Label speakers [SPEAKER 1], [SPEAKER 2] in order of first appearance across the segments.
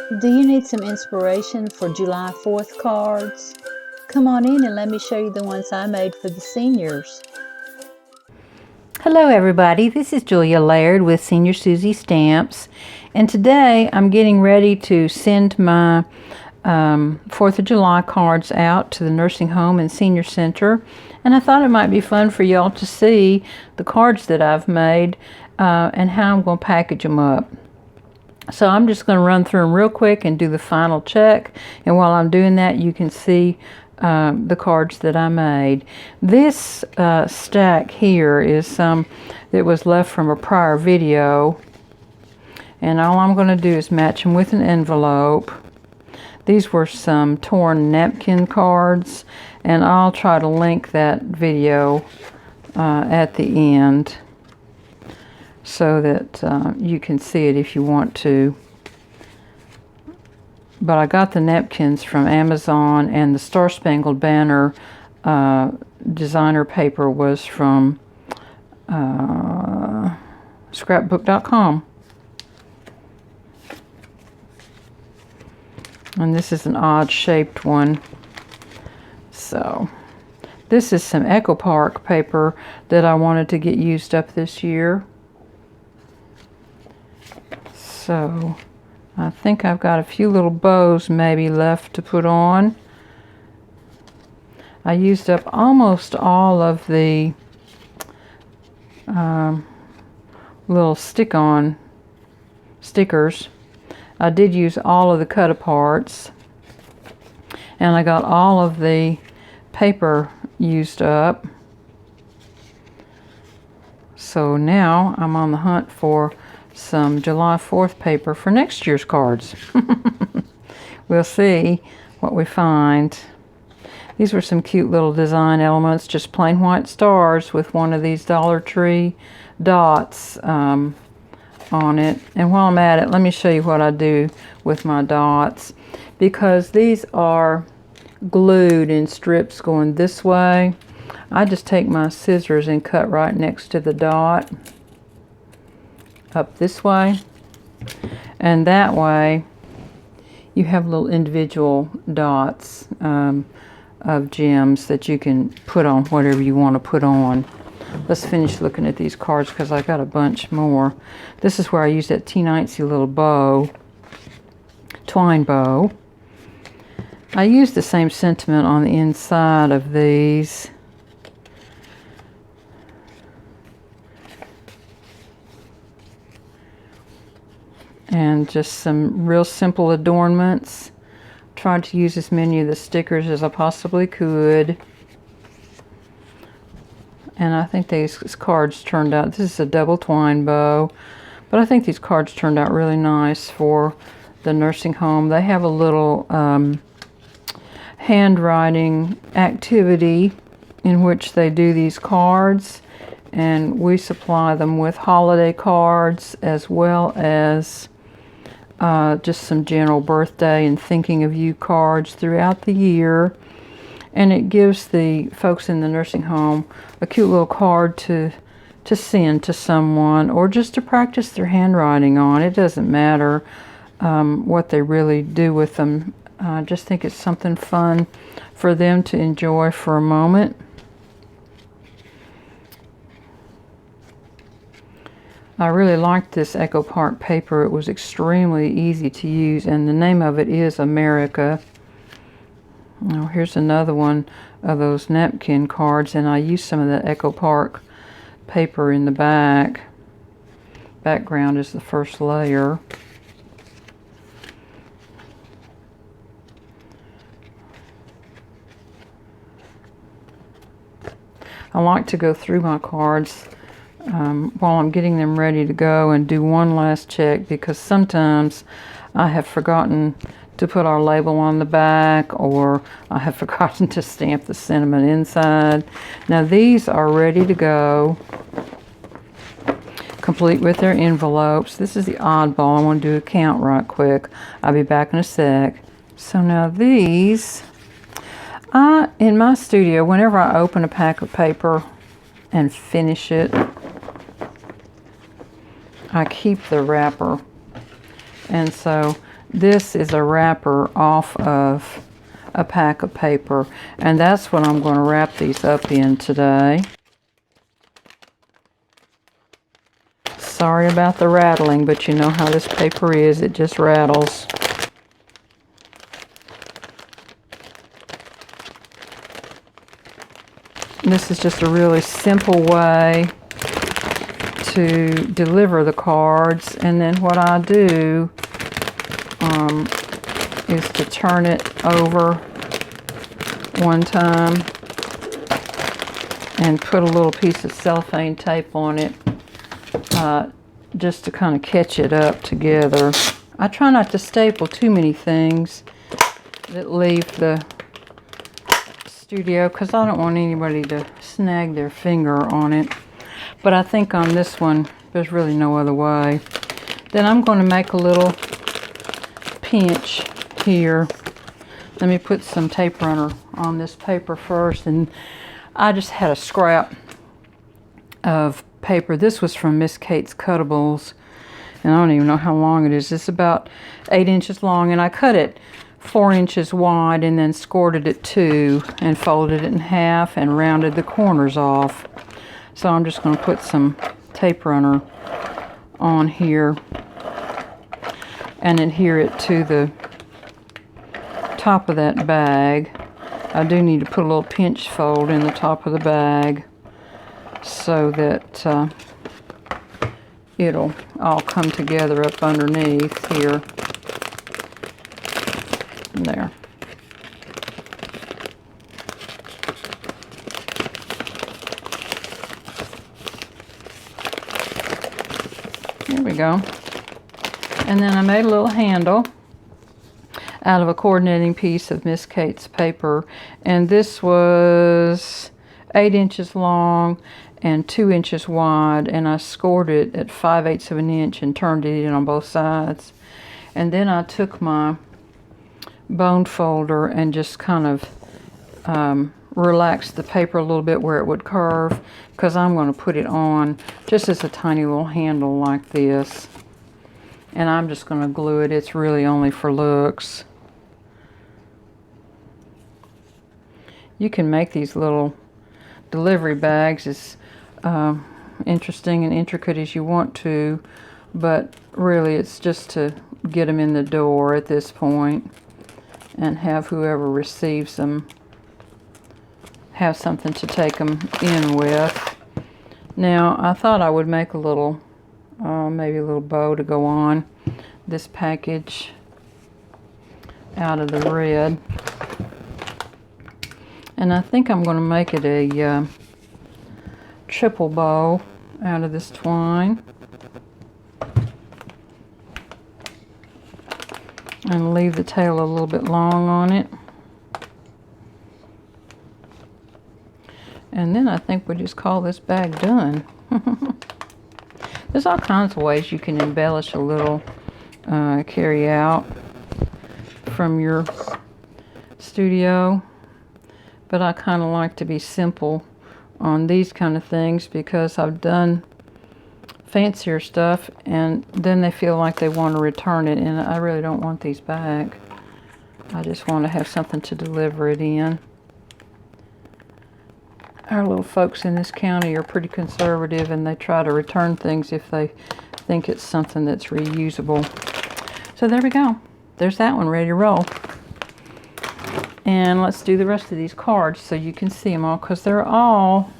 [SPEAKER 1] Do you need some inspiration for July 4th cards? Come on in and let me show you the ones I made for the seniors.
[SPEAKER 2] Hello everybody, this is Julia Laird with Senior Susie Stamps, and today I'm getting ready to send my 4th of July cards out to the nursing home and senior center, and I thought it might be fun for y'all to see the cards that I've made and how I'm going to package them up. So I'm just going to run through them real quick and do the final check, and while I'm doing that you can see the cards that I made. This stack here is some that was left from a prior video, and all I'm going to do is match them with an envelope. These were some torn napkin cards, and I'll try to link that video at the end so that you can see it if you want to. But I got the napkins from Amazon, and the Star Spangled Banner designer paper was from scrapbook.com. And this is an odd shaped one. So this is some Echo Park paper that I wanted to get used up this year. So I think I've got a few little bows maybe left to put on. I used up almost all of the little stick-on stickers. I did use all of the cut-aparts, and I got all of the paper used up. So now I'm on the hunt for some July 4th paper for next year's cards. We'll see what we find. These were some cute little design elements, just plain white stars with one of these Dollar Tree dots on it. And while I'm at it, let me show you what I do with my dots, because these are glued in strips going this way. I just take my scissors and cut right next to the dot up this way, and that way you have little individual dots of gems that you can put on whatever you want to put on. Let's finish looking at these cards because I got a bunch more. This is where I use that teensy little bow, twine bow. I use the same sentiment on the inside of these. And just some real simple adornments. Tried to use as many of the stickers as I possibly could. And I think these cards turned out, this is a double twine bow, but I think these cards turned out really nice for the nursing home. They have a little handwriting activity in which they do these cards, and we supply them with holiday cards as well as just some general birthday and thinking of you cards throughout the year. And it gives the folks in the nursing home a cute little card to send to someone, or just to practice their handwriting on. It doesn't matter what they really do with them. I just think it's something fun for them to enjoy for a moment. I really liked this Echo Park paper. It was extremely easy to use, and the name of it is America. Now here's another one of those napkin cards, and I used some of the Echo Park paper in the back. Background is the first layer. I like to go through my cards while I'm getting them ready to go and do one last check, because sometimes I have forgotten to put our label on the back, or I have forgotten to stamp the sentiment inside. Now these are ready to go, complete with their envelopes. This is the oddball. I want to do a count right quick. I'll be back in a sec. So now these, in my studio, whenever I open a pack of paper and finish it, I keep the wrapper. And so this is a wrapper off of a pack of paper, and that's what I'm going to wrap these up in today. Sorry about the rattling, but you know how this paper is, it just rattles. This is just a really simple way to deliver the cards, and then what I do is to turn it over one time and put a little piece of cellophane tape on it just to kind of catch it up together. I try not to staple too many things that leave the studio because I don't want anybody to snag their finger on it. But I think on this one, there's really no other way. Then I'm going to make a little pinch here. Let me put some tape runner on this paper first. And I just had a scrap of paper. This was from Miss Kate's Cuttables. And I don't even know how long it is. It's about 8 inches long. And I cut it 4 inches wide and then scored it 2 and folded it in half and rounded the corners off. So I'm just going to put some tape runner on here and adhere it to the top of that bag. I do need to put a little pinch fold in the top of the bag so that it'll all come together up underneath here. There. There we go. And then I made a little handle out of a coordinating piece of Miss Kate's paper, and this was 8 inches long and 2 inches wide, and I scored it at 5/8 of an inch and turned it in on both sides. And then I took my bone folder and just kind of relaxed the paper a little bit where it would curve, because I'm going to put it on just as a tiny little handle like this, and I'm just going to glue it. It's really only for looks. You can make these little delivery bags as interesting and intricate as you want to, but really it's just to get them in the door at this point and have whoever receives them have something to take them in with. Now I thought I would make a little maybe a little bow to go on this package out of the red, and I think I'm going to make it a triple bow out of this twine and leave the tail a little bit long on it. And then I think we'll just call this bag done. There's all kinds of ways you can embellish a little carry out from your studio, but I kind of like to be simple on these kind of things because I've done fancier stuff and then they feel like they want to return it, and I really don't want these back. I just want to have something to deliver it in. Our little folks in this county are pretty conservative, and they try to return things if they think it's something that's reusable. So there we go. There's that one ready to roll. And let's do the rest of these cards so you can see them all, because they're all,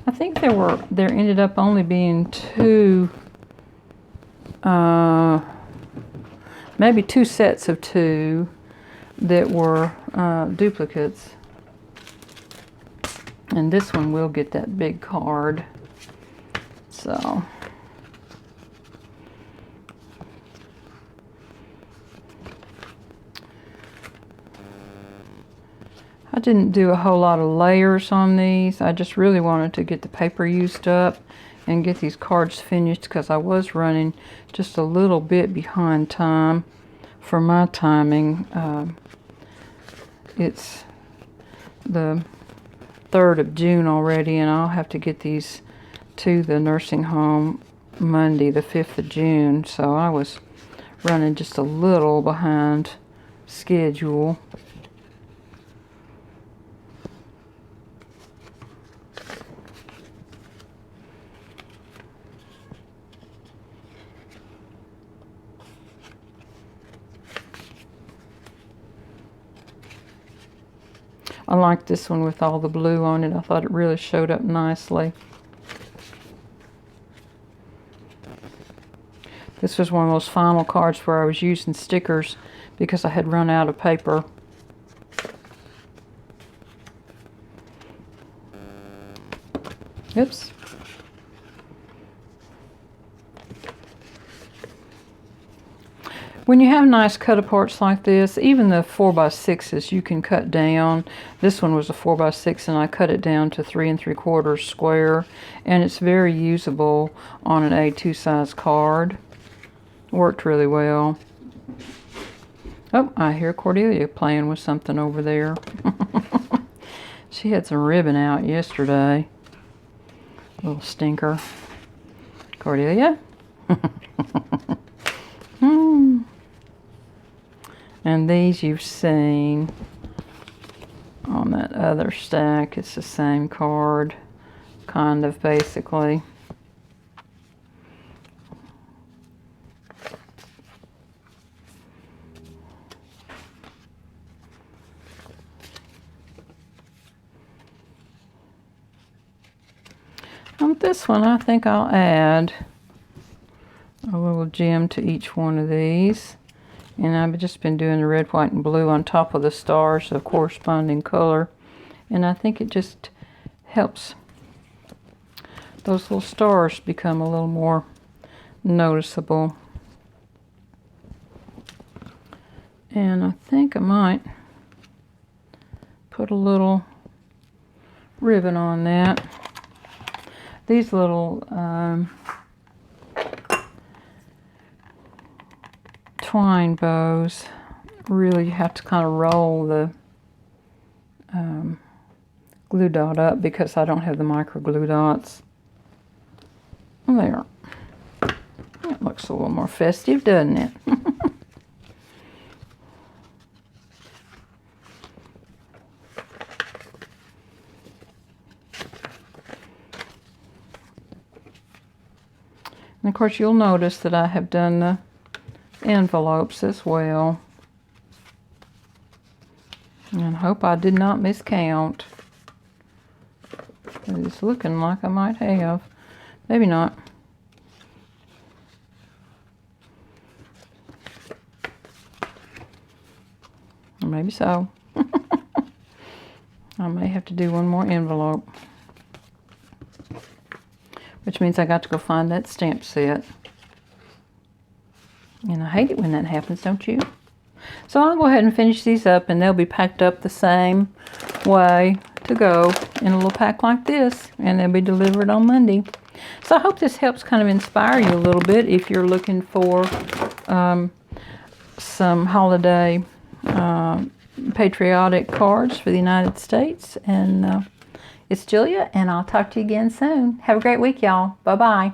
[SPEAKER 2] I think there ended up only being maybe 2 sets of 2 that were duplicates. And this one will get that big card. So I didn't do a whole lot of layers on these. I just really wanted to get the paper used up and get these cards finished, because I was running just a little bit behind time for my timing. It's the 3rd of June already, and I'll have to get these to the nursing home Monday, the 5th of June. So I was running just a little behind schedule. I like this one with all the blue on it. I thought it really showed up nicely. This was one of those final cards where I was using stickers because I had run out of paper. Oops. When you have nice cut-aparts like this, even the 4x6s you can cut down. This one was a 4x6 and I cut it down to 3 3/4 square, and it's very usable on an A2 size card. Worked really well. Oh, I hear Cordelia playing with something over there. She had some ribbon out yesterday. Little stinker. Cordelia? And these you've seen on that other stack. It's the same card, kind of, basically. On this one, I think I'll add a little gem to each one of these. And I've just been doing the red, white, and blue on top of the stars of corresponding color. And I think it just helps those little stars become a little more noticeable. And I think I might put a little ribbon on that. These little twine bows, really you have to kind of roll the glue dot up because I don't have the micro glue dots. There. It looks a little more festive, doesn't it? And of course you'll notice that I have done the envelopes as well. And I hope I did not miscount. It's looking like I might have. Maybe not. Or maybe so. I may have to do one more envelope. Which means I got to go find that stamp set. And I hate it when that happens, don't you? So I'll go ahead and finish these up, and they'll be packed up the same way to go in a little pack like this, and they'll be delivered on Monday. So I hope this helps kind of inspire you a little bit if you're looking for some holiday patriotic cards for the United States. And it's Julia, and I'll talk to you again soon. Have a great week, y'all. Bye-bye.